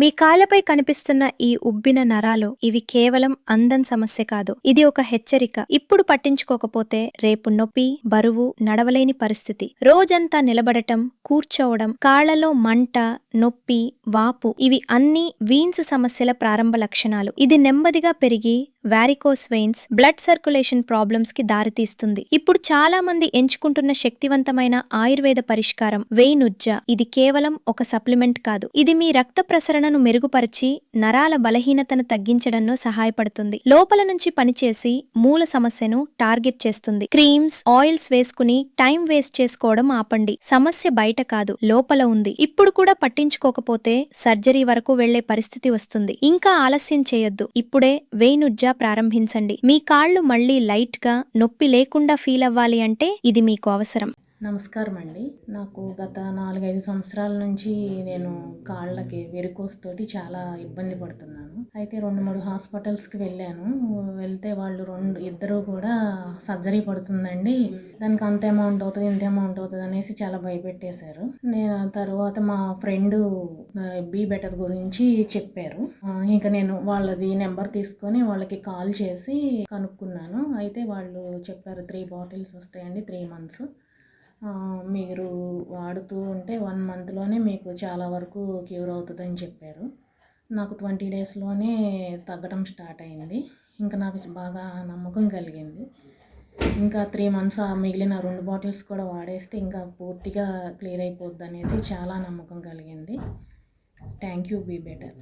మీ కాళ్ళపై కనిపిస్తున్న ఈ ఉబ్బిన నరాలు ఇవి కేవలం అందం సమస్య కాదు. ఇది ఒక హెచ్చరిక. ఇప్పుడు పట్టించుకోకపోతే రేపు నొప్పి, బరువు, నడవలేని పరిస్థితి. రోజంతా నిలబడటం, కూర్చోవడం, కాళ్లలో మంట, నొప్పి, వాపు ఇవి అన్నీ వీన్స్ సమస్యల ప్రారంభ లక్షణాలు. ఇది నెమ్మదిగా పెరిగి varicose veins, blood circulation problems కి దారితీస్తుంది. ఇప్పుడు చాలా మంది ఎంచుకుంటున్న శక్తివంతమైన ఆయుర్వేద పరిష్కారం వెయిన్ ఉజ్జా. ఇది కేవలం ఒక సప్లిమెంట్ కాదు. ఇది మీ రక్త ప్రసరణను మెరుగుపరిచి నరాల బలహీనతను తగ్గించడంలో సహాయపడుతుంది. లోపల నుంచి పనిచేసి మూల సమస్యను టార్గెట్ చేస్తుంది. క్రీమ్స్, ఆయిల్స్ వేసుకుని టైం వేస్ట్ చేసుకోవడం ఆపండి. సమస్య బయట కాదు, లోపల ఉంది. ఇప్పుడు కూడా పట్టించుకోకపోతే సర్జరీ వరకు వెళ్లే పరిస్థితి వస్తుంది. ఇంకా ఆలస్యం చేయొద్దు. ఇప్పుడే వెయిన్ ఉజ్జా ప్రారంభించండి. మీ కాళ్ళు మళ్లీ లైట్ గా, నొప్పి లేకుండా ఫీల్ అవ్వాలి అంటే ఇది మీకు అవసరం. నమస్కారం అండి. నాకు గత 4-5 సంవత్సరాల నుంచి నేను కాళ్ళకి వెరికోస్ తోటి చాలా ఇబ్బంది పడుతున్నాను. అయితే 2-3 హాస్పిటల్స్కి వెళ్ళాను. వెళ్తే వాళ్ళు ఇద్దరు కూడా సర్జరీ పడుతుందండి, దానికి అంత అమౌంట్ అవుతుంది, ఇంత అమౌంట్ అవుతుంది అనేసి చాలా భయపెట్టేశారు. నేను తర్వాత మా ఫ్రెండ్ బీ బెటర్ గురించి చెప్పారు. ఇంకా నేను వాళ్ళది నెంబర్ తీసుకొని వాళ్ళకి కాల్ చేసి కనుక్కున్నాను. అయితే వాళ్ళు చెప్పారు 3 బాటిల్స్ వస్తాయండి, 3 months మీరు వాడుతూ ఉంటే 1 monthలోనే మీకు చాలా వరకు క్యూర్ అవుతుందని చెప్పారు. నాకు 20 daysలోనే తగ్గడం స్టార్ట్ అయింది. ఇంకా నాకు బాగా నమ్మకం కలిగింది. ఇంకా 3 months మిగిలిన 2 బాటిల్స్ కూడా వాడేస్తే ఇంకా పూర్తిగా క్లియర్ అయిపోద్ది అనేసి చాలా నమ్మకం కలిగింది. Thank you be better.